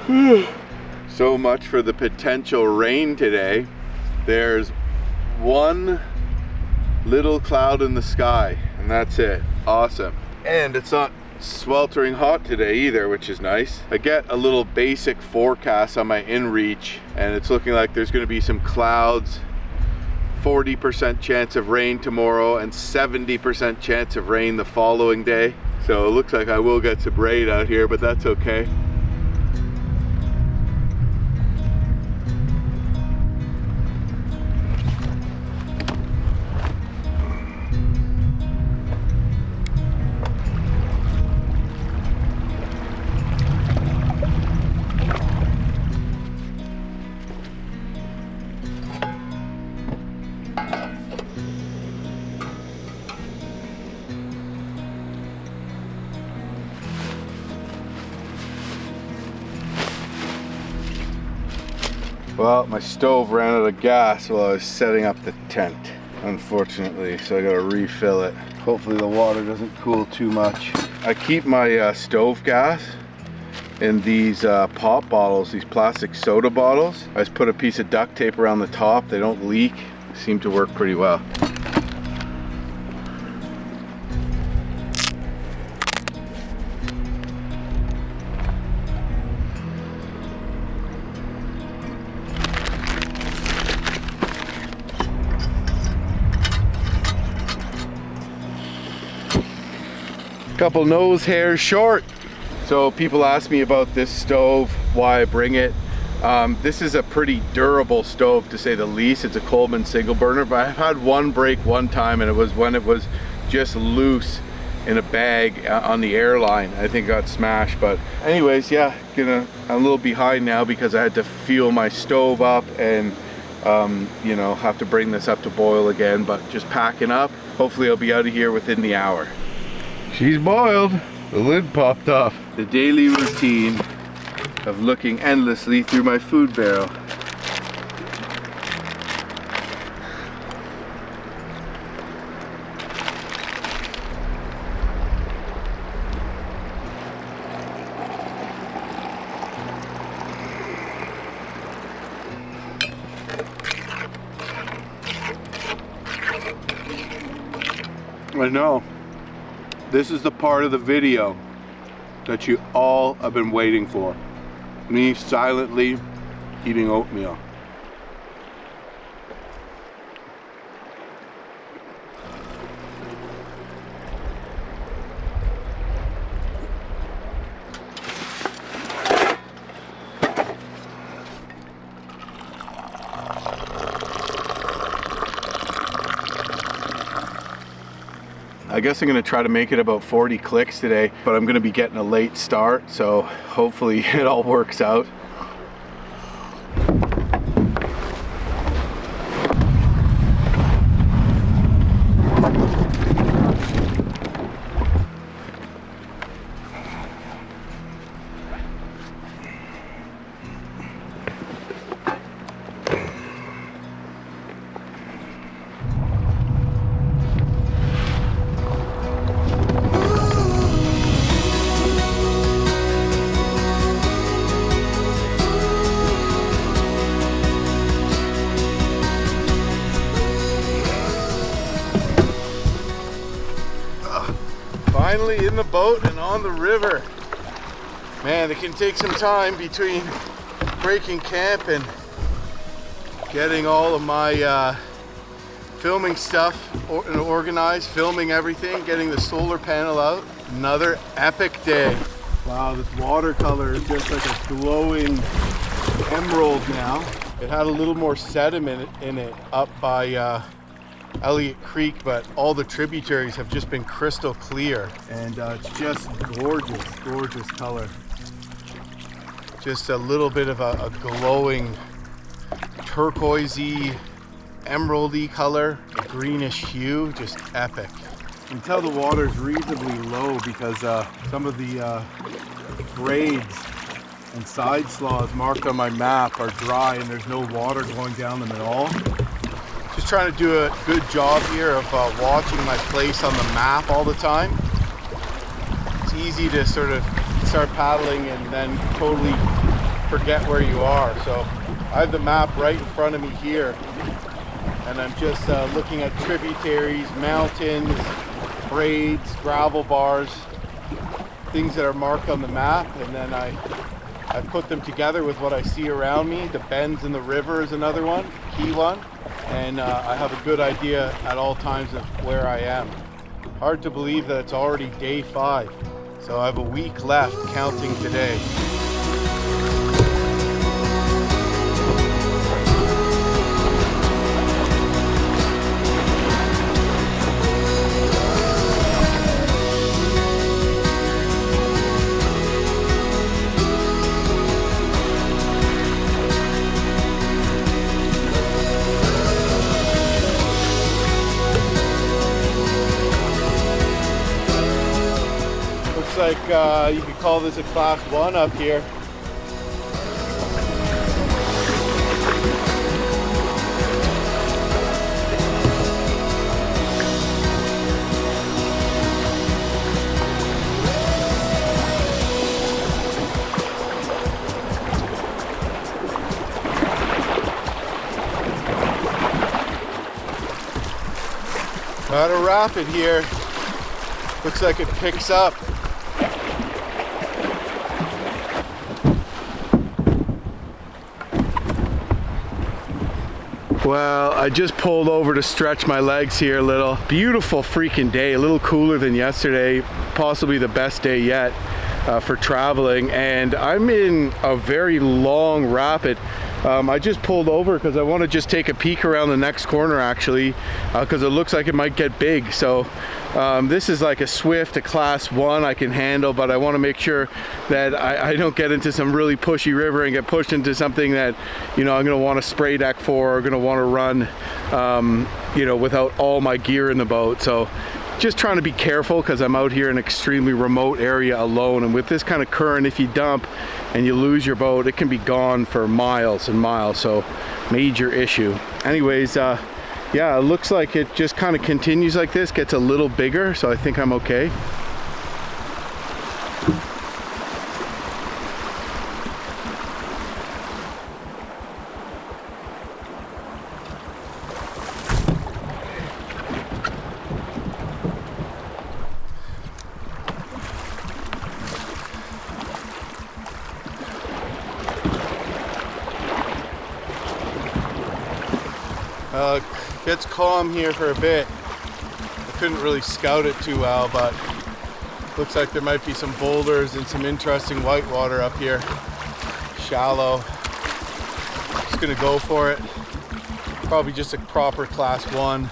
So much for the potential rain today. There's one little cloud in the sky and that's it. Awesome. And it's not sweltering hot today either, which is nice. I get a little basic forecast on my inReach and it's looking like there's going to be some clouds, 40% chance of rain tomorrow and 70% chance of rain the following day. So it looks like I will get some braid out here, but that's okay. Well, my stove ran out of gas while I was setting up the tent, unfortunately, so I gotta refill it. Hopefully the water doesn't cool too much. I keep my stove gas in these pop bottles, these plastic soda bottles. I just put a piece of duct tape around the top. They don't leak, seem to work pretty well. Couple nose hairs short. So people ask me about this stove, why I bring it. This is a pretty durable stove to say the least. It's a Coleman single burner, but I've had one break one time and it was when it was just loose in a bag on the airline. I think it got smashed, but anyways, yeah, I'm a little behind now because I had to fuel my stove up and you know, have to bring this up to boil again, but just packing up. Hopefully I'll be out of here within the hour. She's boiled. The lid popped off. The daily routine of looking endlessly through my food barrel. I know. This is the part of the video that you all have been waiting for. Me silently eating oatmeal. I guess I'm gonna try to make it about 40 clicks today, but I'm gonna be getting a late start, so hopefully it all works out. Finally in the boat and on the river. Man, it can take some time between breaking camp and getting all of my filming stuff organized, filming everything, getting the solar panel out. Another epic day. Wow, this watercolor is just like a glowing emerald now. It had a little more sediment in it up by Elliott Creek, but all the tributaries have just been crystal clear, and it's just gorgeous, gorgeous color. Just a little bit of a glowing turquoisey, emeraldy color, a greenish hue, just epic. You can tell the water's reasonably low because some of the grades and side sloughs marked on my map are dry and there's no water going down them at all. Just trying to do a good job here of watching my place on the map all the time. It's easy to sort of start paddling and then totally forget where you are. So I have the map right in front of me here, and I'm just looking at tributaries, mountains, braids, gravel bars, things that are marked on the map, and then I put them together with what I see around me. The bends in the river is another one, key one, and I have a good idea at all times of where I am. Hard to believe that it's already day 5, so I have a week left counting today. Like you could call this a class 1 up here. Got a rapid here. Looks like it picks up. Well, I just pulled over to stretch my legs here a little. Beautiful freaking day, a little cooler than yesterday, possibly the best day yet for traveling, and I'm in a very long rapid. I just pulled over because I want to just take a peek around the next corner actually, because it looks like it might get big. So this is like a swift, a class 1 I can handle, but I want to make sure that I don't get into some really pushy river and get pushed into something that, you know, I'm going to want to spray deck for, or going to want to run, you know, without all my gear in the boat. So just trying to be careful because I'm out here in an extremely remote area alone, and with this kind of current, if you dump and you lose your boat, it can be gone for miles and miles. So major issue. Anyways, yeah, it looks like it just kind of continues like this, gets a little bigger, so I think I'm okay. Gets calm here for a bit. I couldn't really scout it too well, but looks like there might be some boulders and some interesting whitewater up here. Shallow. Just gonna go for it. Probably just a proper class 1.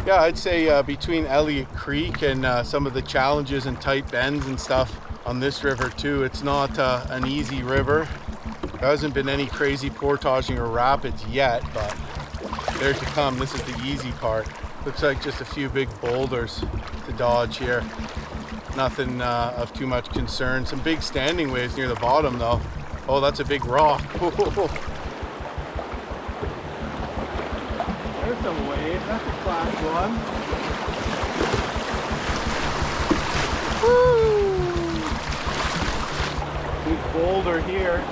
Yeah, I'd say between Elliott Creek and some of the challenges and tight bends and stuff on this river too, it's not an easy river. There hasn't been any crazy portaging or rapids yet, but they're to come. This is the easy part. Looks like just a few big boulders to dodge here. Nothing of too much concern. Some big standing waves near the bottom though. Oh, that's a big rock. There's some wave. That's a class 1. Woo! Big boulder here.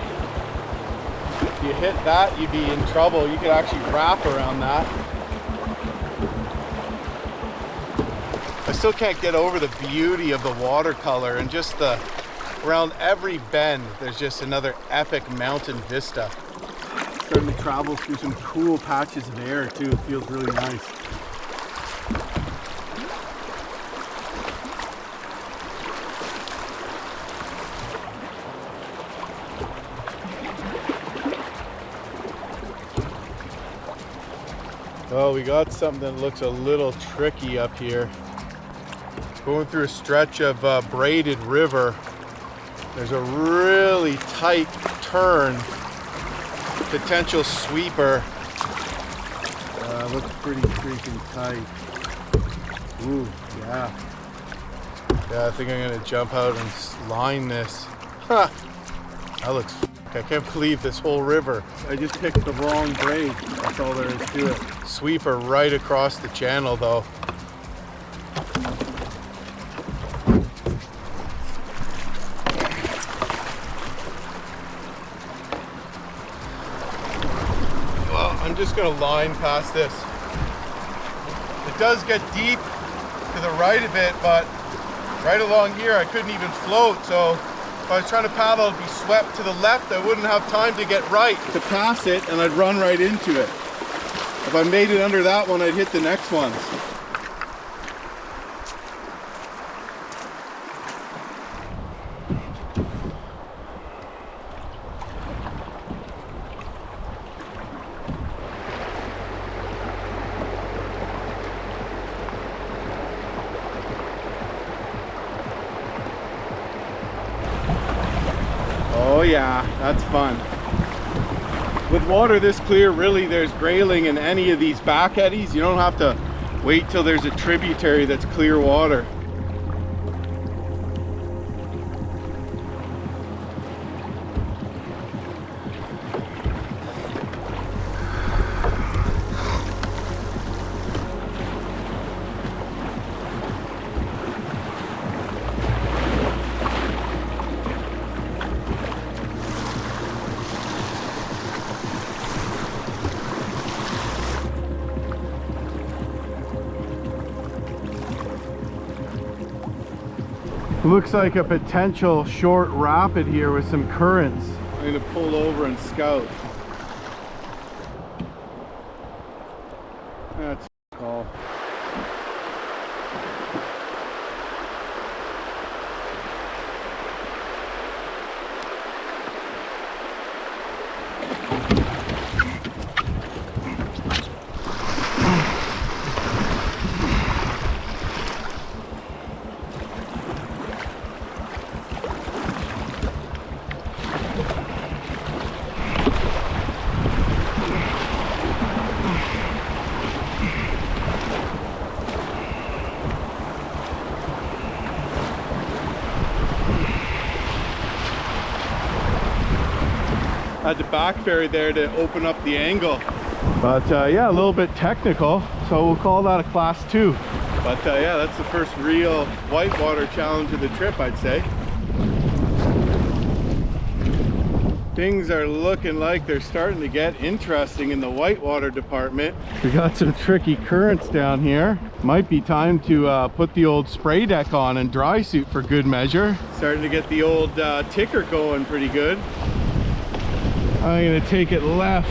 If you hit that, you'd be in trouble. You could actually wrap around that. I still can't get over the beauty of the watercolor, and just around every bend, there's just another epic mountain vista. Starting to travel through some cool patches of air too. It feels really nice. Well, we got something that looks a little tricky up here. Going through a stretch of Braided River. There's a really tight turn, potential sweeper. Looks pretty freaking tight. Ooh, yeah. Yeah, I think I'm gonna jump out and line this. Huh. That looks I can't believe this whole river. I just picked the wrong braid. That's all there is to it. Sweeper right across the channel though. I'm just gonna line past this. It does get deep to the right of it, but right along here I couldn't even float, so if I was trying to paddle, I'd be swept to the left. I wouldn't have time to get right to pass it, and I'd run right into it. If I made it under that one, I'd hit the next ones. Oh yeah, that's fun. With water this clear, really there's grayling in any of these back eddies. You don't have to wait till there's a tributary that's clear water. Looks like a potential short rapid here with some currents. I'm gonna pull over and scout. That's all. Had to back ferry there to open up the angle, but yeah, a little bit technical, so we'll call that a class 2. But yeah, that's the first real whitewater challenge of the trip, I'd say. Things are looking like they're starting to get interesting in the whitewater department. We got some tricky currents down here. Might be time to put the old spray deck on and dry suit for good measure. Starting to get the old ticker going pretty good. I'm gonna take it left.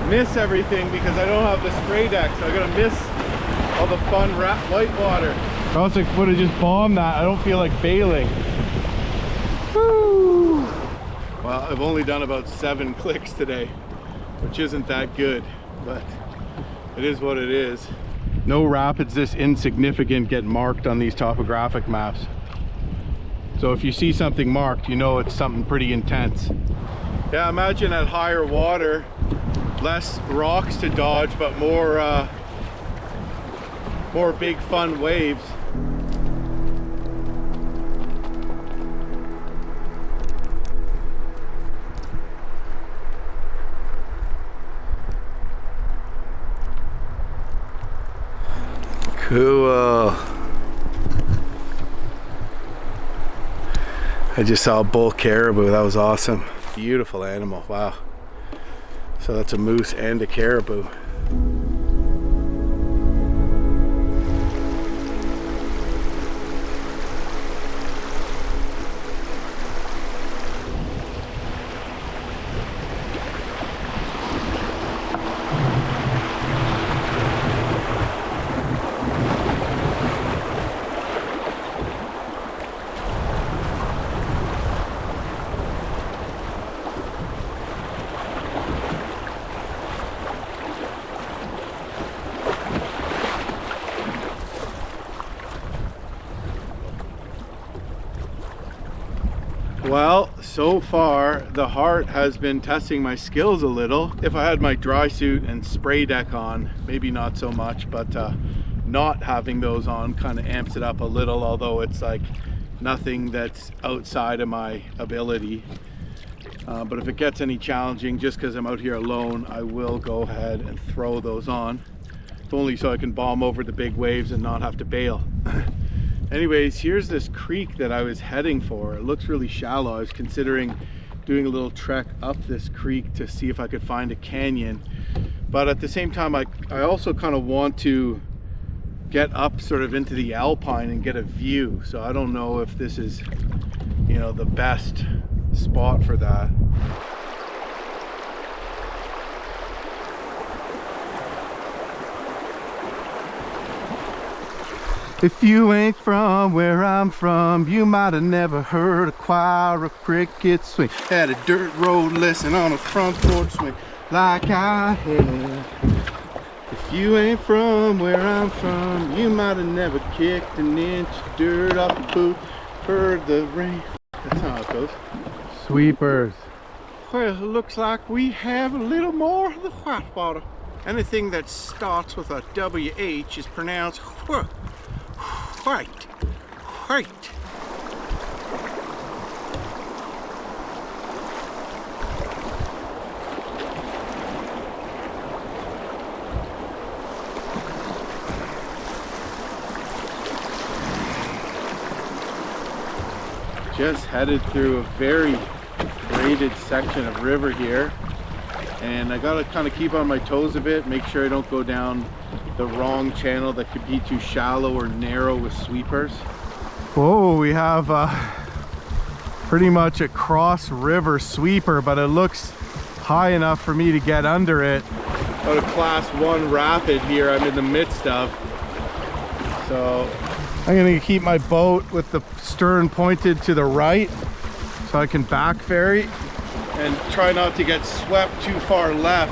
Miss everything because I don't have the spray deck, so I'm gonna miss all the fun whitewater. Or else I would have just bombed that. I don't feel like bailing. Woo! Well, I've only done about 7 clicks today, which isn't that good, but it is what it is. No rapids this insignificant get marked on these topographic maps. So if you see something marked, you know it's something pretty intense. Yeah, imagine at higher water, less rocks to dodge, but more big fun waves. Cool. I just saw a bull caribou. That was awesome. Beautiful animal. Wow. So that's a moose and a caribou. Well, so far the Hart has been testing my skills a little. If I had my dry suit and spray deck on, maybe not so much, but not having those on kind of amps it up a little, although it's like nothing that's outside of my ability. But if it gets any challenging, just because I'm out here alone, I will go ahead and throw those on. If only so I can bomb over the big waves and not have to bail. Anyways, here's this creek that I was heading for. It looks really shallow. I was considering doing a little trek up this creek to see if I could find a canyon. But at the same time, I also kind of want to get up sort of into the alpine and get a view. So I don't know if this is, you know, the best spot for that. If you ain't from where I'm from, you might have never heard a choir of crickets swing. Had a dirt road lesson on a front porch swing like I had. If you ain't from where I'm from, you might have never kicked an inch of dirt off a boot. Heard the rain. That's how it goes. Sweepers. Well, it looks like we have a little more of the Whitewater. Anything that starts with a WH is pronounced white. White. Just headed through a very braided section of river here, and I gotta kind of keep on my toes a bit, make sure I don't go down the wrong channel that could be too shallow or narrow with sweepers. Whoa, we have pretty much a cross river sweeper, but it looks high enough for me to get under it. About a class 1 rapid here I'm in the midst of. So I'm gonna keep my boat with the stern pointed to the right so I can back ferry and try not to get swept too far left.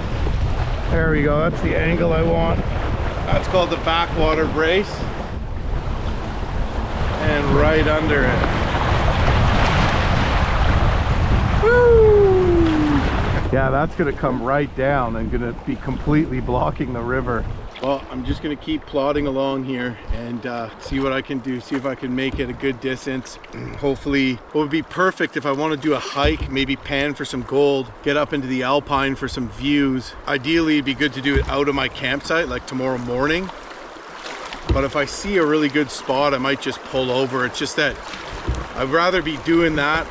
There we go, that's the angle I want. That's called the backwater brace. And right under it. Woo! Yeah, that's gonna come right down and gonna be completely blocking the river. Well, I'm just gonna keep plodding along here and see what I can do, see if I can make it a good distance. Hopefully, what would be perfect if I want to do a hike, maybe pan for some gold, get up into the alpine for some views. Ideally, it'd be good to do it out of my campsite, like tomorrow morning. But if I see a really good spot, I might just pull over. It's just that I'd rather be doing that,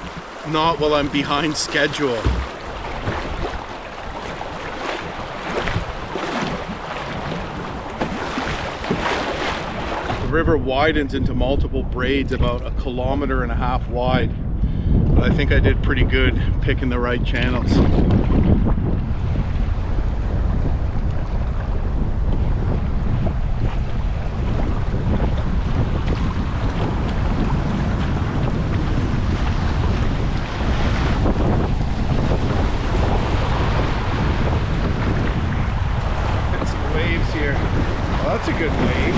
not while I'm behind schedule. The river widens into multiple braids about 1.5 kilometers wide, but I think I did pretty good picking the right channels. Got some waves here. Well, that's a good wave.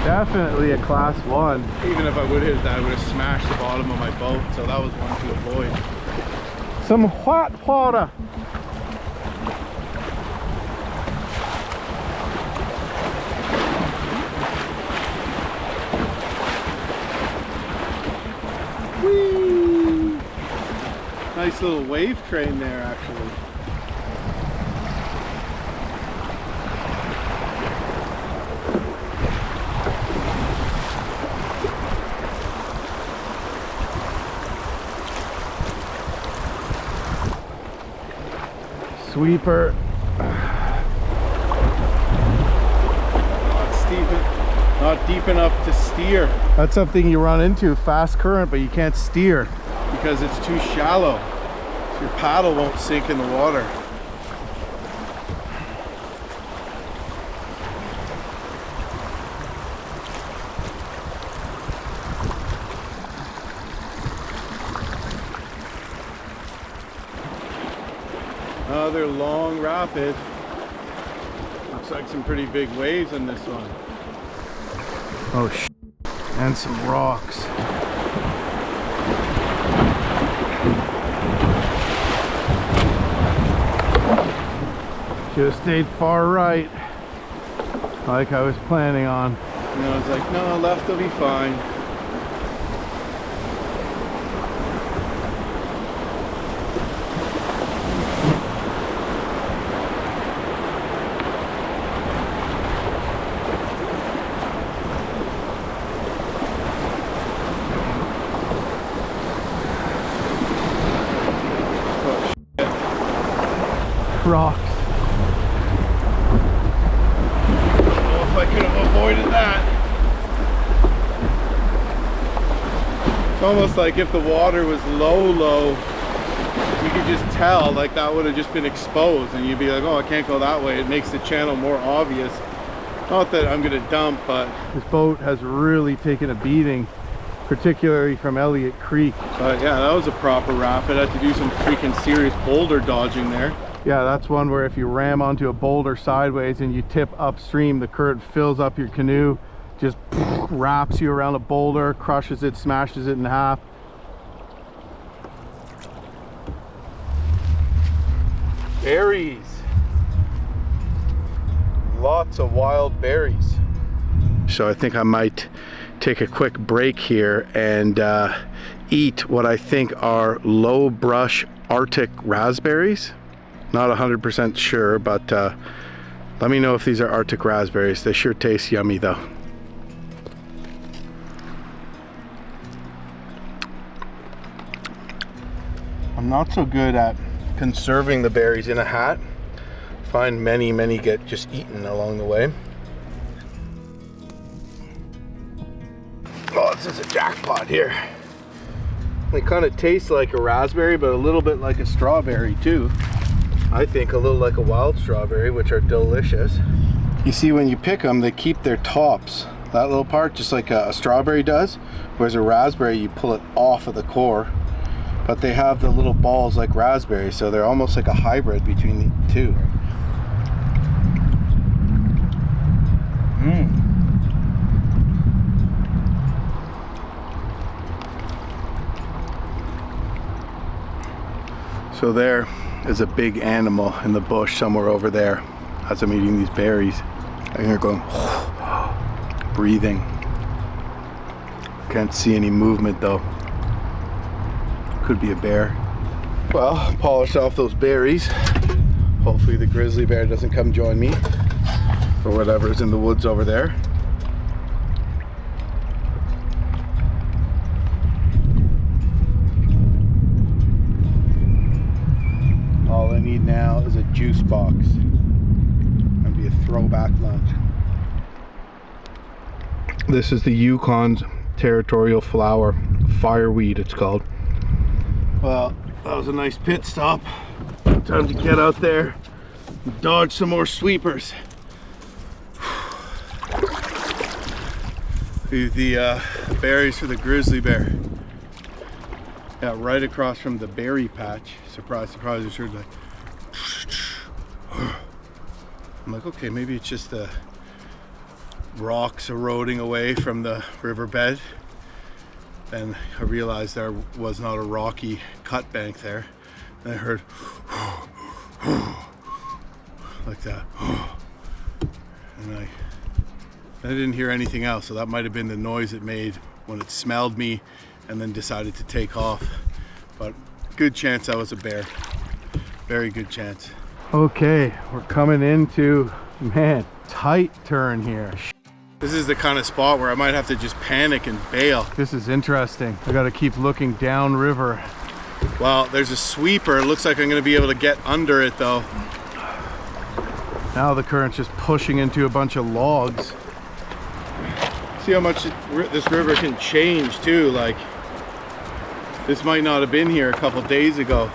Definitely a class 1. Even if I would hit that, I would have smashed the bottom of my boat, so that was one to avoid. Some Whitewater. Whee! Nice little wave train there, actually. Sweeper. Not deep enough to steer. That's something you run into, fast current, but you can't steer because it's too shallow. So your paddle won't sink in the water. Another long rapid. Looks like some pretty big waves in this one. Oh sh! And some rocks. Should have stayed far right, like I was planning on. And I was like, no, left will be fine. rocks. I don't know if I could have avoided that. It's almost like if the water was low, you could just tell, like that would have just been exposed and you'd be like, oh, I can't go that way. It makes the channel more obvious. Not that I'm gonna dump, but this boat has really taken a beating, particularly from Elliott Creek. But yeah, that was a proper rapid. I had to do some freaking serious boulder dodging there. Yeah, that's one where if you ram onto a boulder sideways and you tip upstream, the current fills up your canoe, just wraps you around a boulder, crushes it, smashes it in half. Berries. Lots of wild berries. So I think I might take a quick break here and eat what I think are low brush Arctic raspberries. Not 100% sure, but let me know if these are Arctic raspberries. They sure taste yummy though. I'm not so good at conserving the berries in a hat. Find many get just eaten along the way. Oh, this is a jackpot here. They kind of taste like a raspberry, but a little bit like a strawberry too. I think a little like a wild strawberry, which are delicious. You see, when you pick them, they keep their tops, that little part, just like a strawberry does, whereas a raspberry, you pull it off of the core. But they have the little balls like raspberries, so they're almost like a hybrid between the two. So there is a big animal in the bush somewhere over there as I'm eating these berries. And they're going, breathing. Can't see any movement though. Could be a bear. Well, polish off those berries. Hopefully the grizzly bear doesn't come join me, or whatever's in the woods over there. All I need now is a juice box. That'd be a throwback lunch. This is the Yukon's territorial flower, fireweed it's called. Well, that was a nice pit stop. Time to get out there and dodge some more sweepers. The berries for the grizzly bear. Yeah, right across from the berry patch. Surprise, surprise, it's like I'm like, okay, maybe it's just the rocks eroding away from the riverbed. Then I realized there was not a rocky cut bank there. And I heard like that. And I didn't hear anything else, so that might have been the noise it made when it smelled me and then decided to take off. But good chance that was a bear. Very good chance. Okay, we're coming into, man, tight turn here. This is the kind of spot where I might have to just panic and bail. This is interesting. I gotta keep looking down river. Well, there's a sweeper. It looks like I'm gonna be able to get under it though. Now the current's just pushing into a bunch of logs. See how much this river can change too. Like, this might not have been here a couple days ago.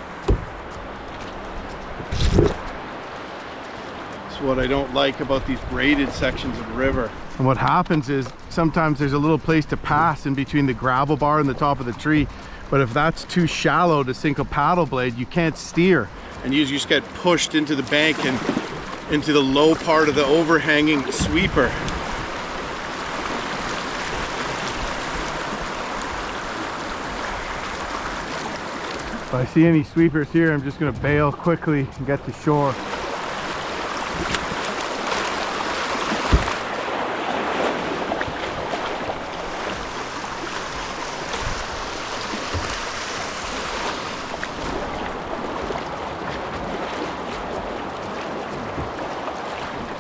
That's what I don't like about these braided sections of the river. And what happens is sometimes there's a little place to pass in between the gravel bar and the top of the tree. But if that's too shallow to sink a paddle blade, you can't steer. And you just get pushed into the bank and into the low part of the overhanging sweeper. If I see any sweepers here, I'm just gonna bail quickly and get to shore.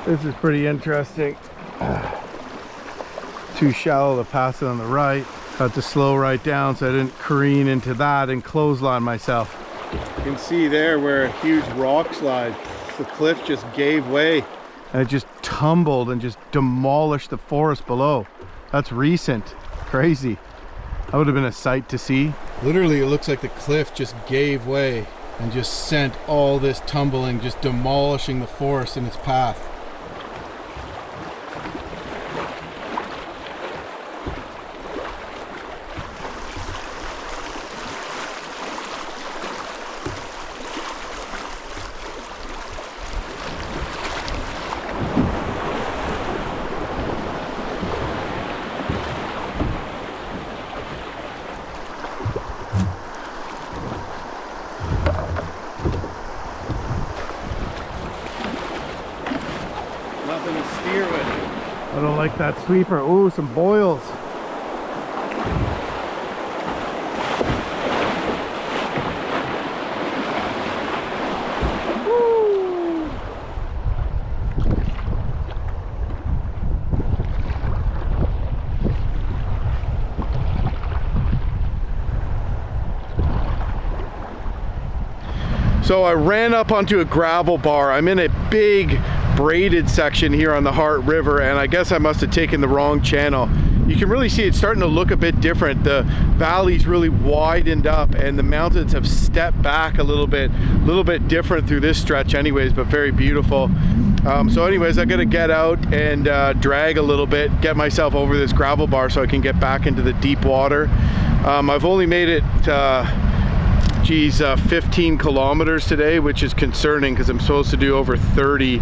This is pretty interesting. Too shallow to pass it on the right. Had to slow right down so I didn't careen into that and clothesline myself. You can see there where a huge rock slide the cliff just gave way and it just tumbled and just demolished the forest below. That's recent. Crazy. That would have been a sight to see. Literally, it looks like the cliff just gave way and just sent all this tumbling, just demolishing the forest in its path. Nothing to steer with. I don't like that sweeper. Ooh, some boils. Woo. So I ran up onto a gravel bar. I'm in a big braided section here on the Hart River, and I guess I must have taken the wrong channel. You can really see it's starting to look a bit different. The valley's really widened up and the mountains have stepped back a little bit different through this stretch anyways, but very beautiful. So anyways, I gotta get out and drag a little bit, get myself over this gravel bar so I can get back into the deep water. I've only made it 15 kilometers today, which is concerning because I'm supposed to do over 30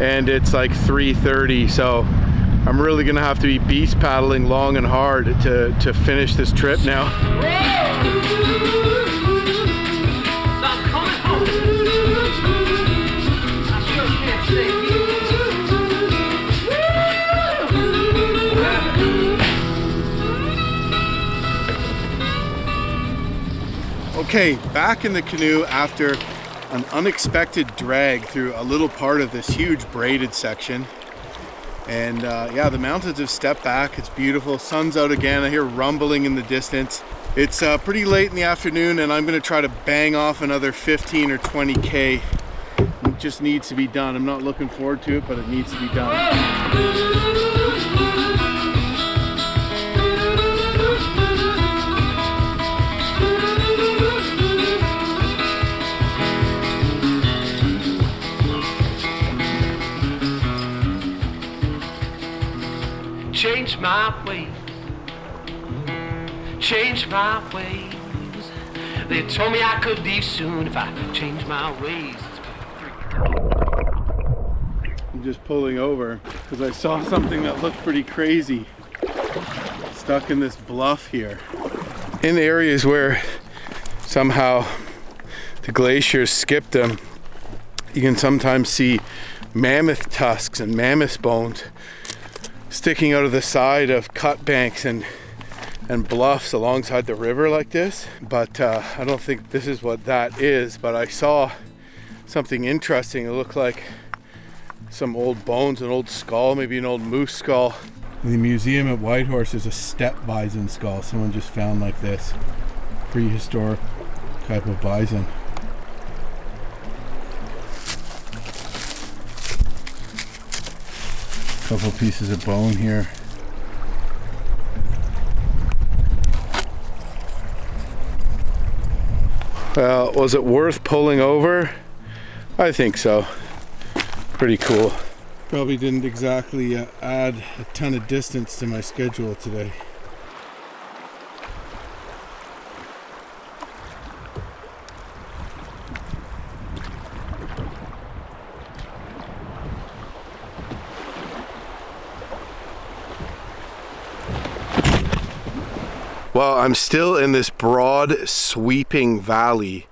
and it's like 3:30, so I'm really gonna have to be beast paddling long and hard to finish this trip now. Okay, back in the canoe after an unexpected drag through a little part of this huge braided section. And yeah, the mountains have stepped back. It's beautiful. Sun's out again. I hear rumbling in the distance. It's pretty late in the afternoon and I'm gonna try to bang off another 15 or 20K. It just needs to be done. I'm not looking forward to it, but it needs to be done. Change my ways, change my ways. They told me I could leave soon if I change my ways. I'm just pulling over because I saw something that looked pretty crazy stuck in this bluff here. In areas where somehow the glaciers skipped them, you can sometimes see mammoth tusks and mammoth bones sticking out of the side of cut banks and bluffs alongside the river like this. But I don't think this is what that is, but I saw something interesting. It looked like some old bones, an old skull, maybe an old moose skull. In the museum at Whitewater is a steppe bison skull someone just found like this. Prehistoric type of bison. Couple pieces of bone here. Well, was it worth pulling over? I think so. Pretty cool. Probably didn't exactly add a ton of distance to my schedule today. Well, I'm still in this broad sweeping valley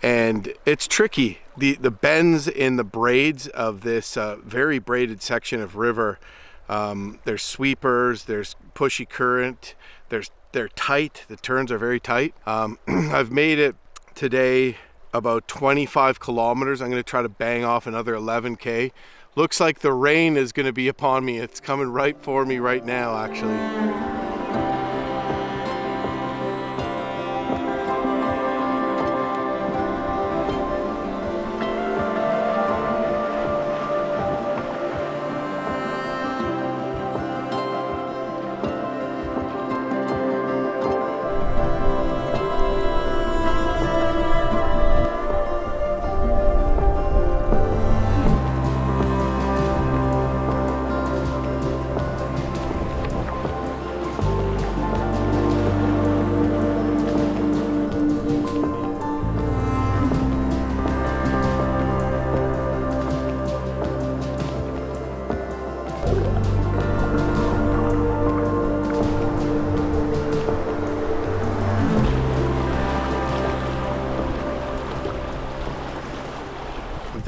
and it's tricky. The bends in the braids of this very braided section of river, there's sweepers, there's pushy current, they're tight, the turns are very tight. I've made it today about 25 kilometers. I'm going to try to bang off another 11K. Looks like the rain is going to be upon me. It's coming right for me right now, actually.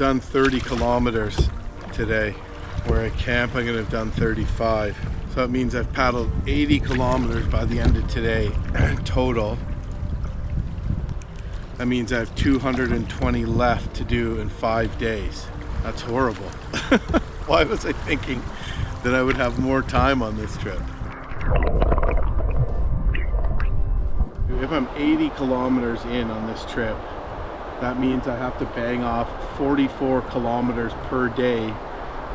done 30 kilometers today. Where I camp, I'm gonna have done 35. So that means I've paddled 80 kilometers by the end of today total. That means I have 220 left to do in 5 days. That's horrible. Why was I thinking that I would have more time on this trip? If I'm 80 kilometers in on this trip, that means I have to bang off 44 kilometers per day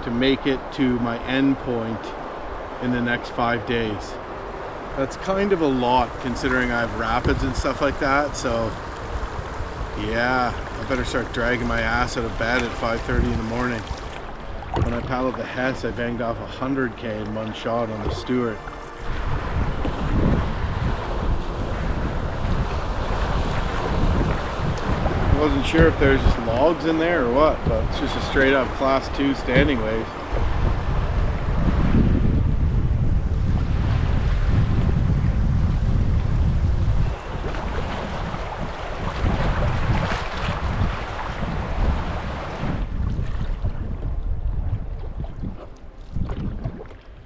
to make it to my end point in the next 5 days. That's kind of a lot considering I have rapids and stuff like that, so yeah, I better start dragging my ass out of bed at 5:30 in the morning. When I paddled the Hess, I banged off 100k in one shot on the Stewart. I wasn't sure if there's just logs in there or what, but it's just a straight up class 2 standing wave.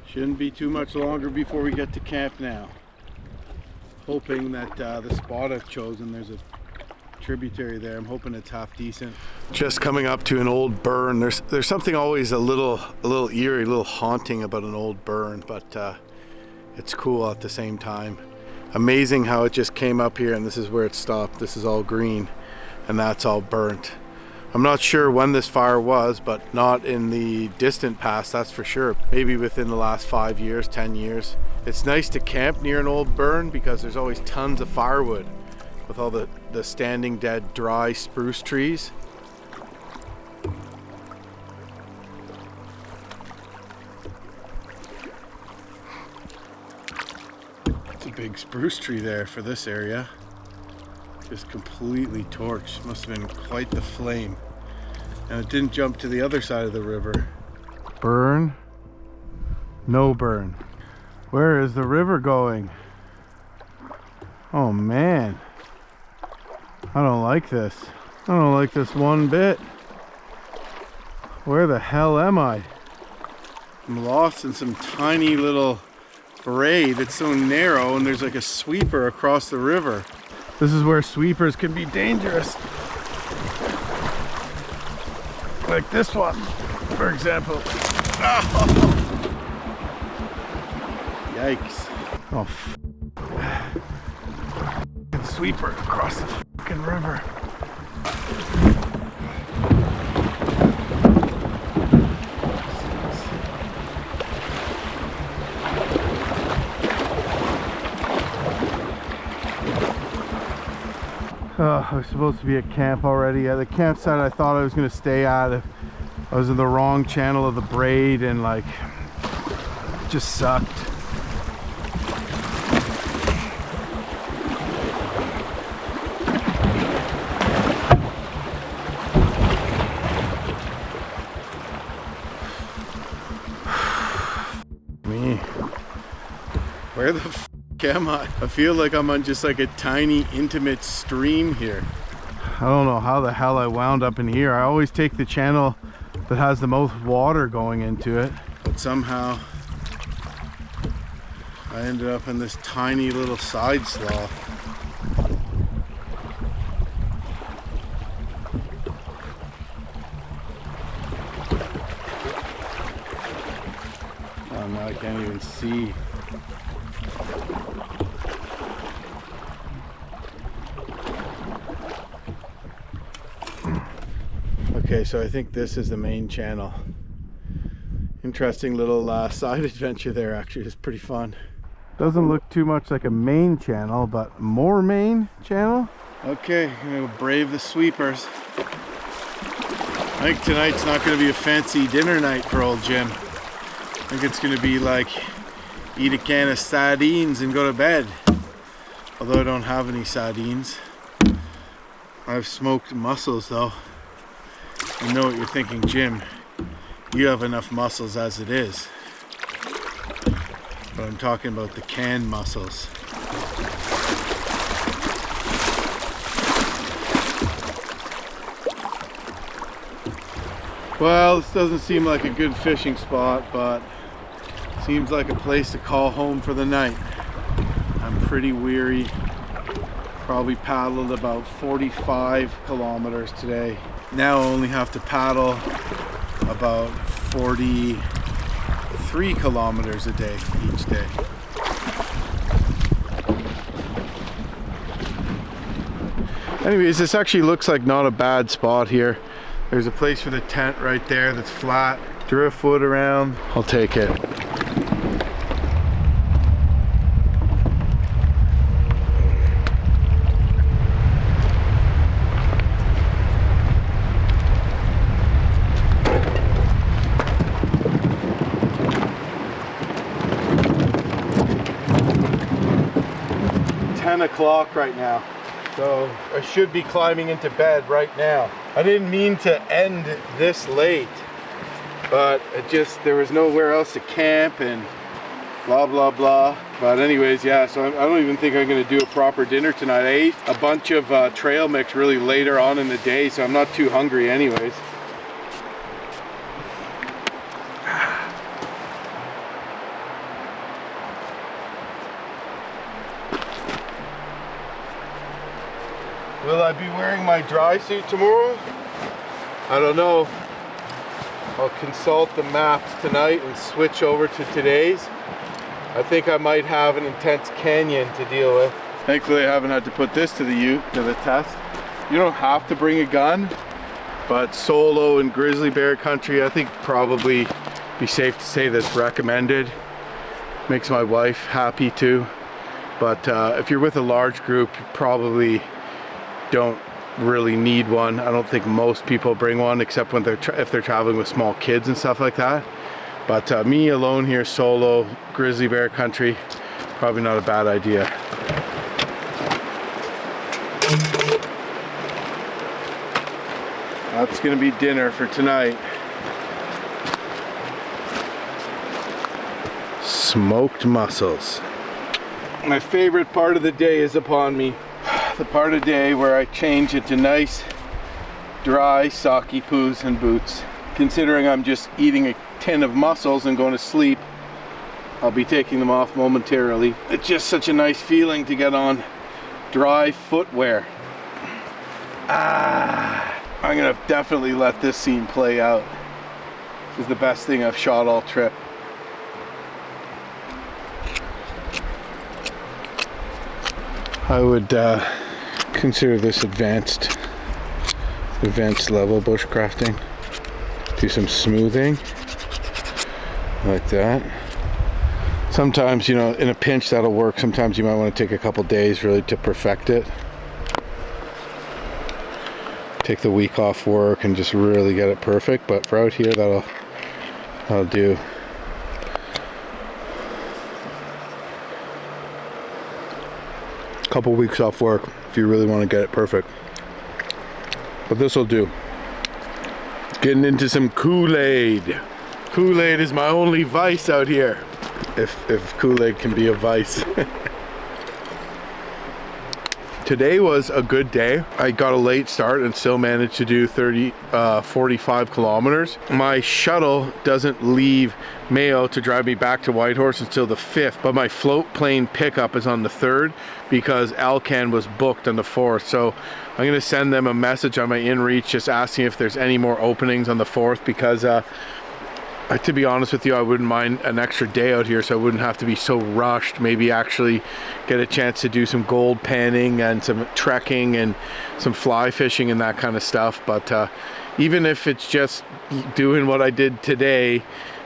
Shouldn't be too much longer before we get to camp now. Hoping that the spot I've chosen, there's a tributary there. I'm hoping it's half decent. Just coming up to an old burn. There's something always a little eerie, a little haunting about an old burn, but it's cool at the same time. Amazing how it just came up here and this is where it stopped. This is all green and that's all burnt. I'm not sure when this fire was, but not in the distant past, that's for sure. Maybe within the last 5 years, 10 years. It's nice to camp near an old burn because there's always tons of firewood with all the standing dead dry spruce trees. It's a big spruce tree there for this area. Just completely torched. Must have been quite the flame. And it didn't jump to the other side of the river. Burn? No burn. Where is the river going? Oh man. I don't like this. I don't like this one bit. Where the hell am I? I'm lost in some tiny little braid. It's so narrow and there's like a sweeper across the river. This is where sweepers can be dangerous. Like this one, for example. Oh. Yikes. Oh, sweeper across the fucking river. Oh, I was supposed to be at camp already. Yeah, the campsite I thought I was going to stay at, I was in the wrong channel of the Braid and like, it just sucked. Me. Where the f am I? I feel like I'm on just like a tiny intimate stream here. I don't know how the hell I wound up in here. I always take the channel that has the most water going into it, but somehow I ended up in this tiny little side slough. Oh no, I can't even see. Okay, so I think this is the main channel. Interesting little side adventure there, actually. It's pretty fun. Doesn't look too much like a main channel, but more main channel. Okay, I'm gonna brave the sweepers. I think tonight's not gonna be a fancy dinner night for old Jim. I think it's gonna be like eat a can of sardines and go to bed. Although I don't have any sardines. I have smoked mussels though. I know what you're thinking, Jim. You have enough mussels as it is. But I'm talking about the canned mussels. Well, this doesn't seem like a good fishing spot, but seems like a place to call home for the night. I'm pretty weary. Probably paddled about 45 kilometers today. Now I only have to paddle about 43 kilometers a day each day. Anyways, this actually looks like not a bad spot here. There's a place for the tent right there that's flat. Driftwood around. I'll take it. It's 10 o'clock right now. So I should be climbing into bed right now. I didn't mean to end this late, but there was nowhere else to camp and blah, blah, blah. But anyways, yeah, so I don't even think I'm gonna do a proper dinner tonight. I ate a bunch of trail mix really later on in the day, so I'm not too hungry anyways. Will I be wearing my dry suit tomorrow? I don't know. I'll consult the maps tonight and switch over to today's. I think I might have an intense canyon to deal with. Thankfully I haven't had to put this to the test. You don't have to bring a gun, but solo in grizzly bear country, I think probably be safe to say that's recommended. Makes my wife happy too. But if you're with a large group, you probably don't really need one. I don't think most people bring one except when if they're traveling with small kids and stuff like that. But me alone here, solo, grizzly bear country, probably not a bad idea. That's gonna be dinner for tonight. Smoked mussels. My favorite part of the day is upon me. The part of the day where I change into nice, dry, socky poos and boots. Considering I'm just eating a tin of mussels and going to sleep, I'll be taking them off momentarily. It's just such a nice feeling to get on dry footwear. I'm gonna definitely let this scene play out. This is the best thing I've shot all trip. I would consider this advanced level bushcrafting. Do some smoothing like that. Sometimes, you know, in a pinch that'll work. Sometimes you might want to take a couple days really to perfect it. Take the week off work and just really get it perfect, but for out here that'll do. Couple weeks off work if you really want to get it perfect, but this will do. Getting into some Kool-Aid. Kool-Aid is my only vice out here, if Kool-Aid can be a vice. Today was a good day. I got a late start and still managed to do 45 kilometers. My shuttle doesn't leave Mayo to drive me back to Whitehorse until the 5th, but my float plane pickup is on the 3rd because Alcan was booked on the 4th. So I'm gonna send them a message on my inReach just asking if there's any more openings on the 4th, because to be honest with you, I wouldn't mind an extra day out here so I wouldn't have to be so rushed. Maybe actually get a chance to do some gold panning and some trekking and some fly fishing and that kind of stuff. But even if it's just doing what I did today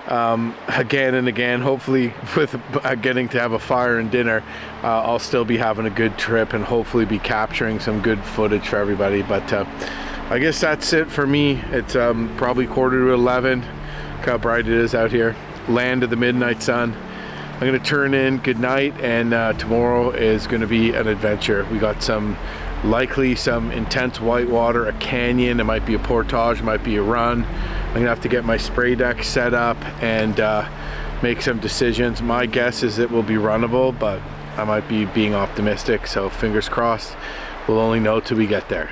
again and again, hopefully with getting to have a fire and dinner, I'll still be having a good trip and hopefully be capturing some good footage for everybody. But I guess that's it for me. It's probably 11:15. Look how bright it is out here. Land of the midnight sun. I'm gonna turn in good night, and tomorrow is gonna be an adventure. We got likely some intense whitewater, a canyon, it might be a portage, it might be a run. I'm gonna have to get my spray deck set up and make some decisions. My guess is it will be runnable, but I might be being optimistic, so fingers crossed. We'll only know till we get there.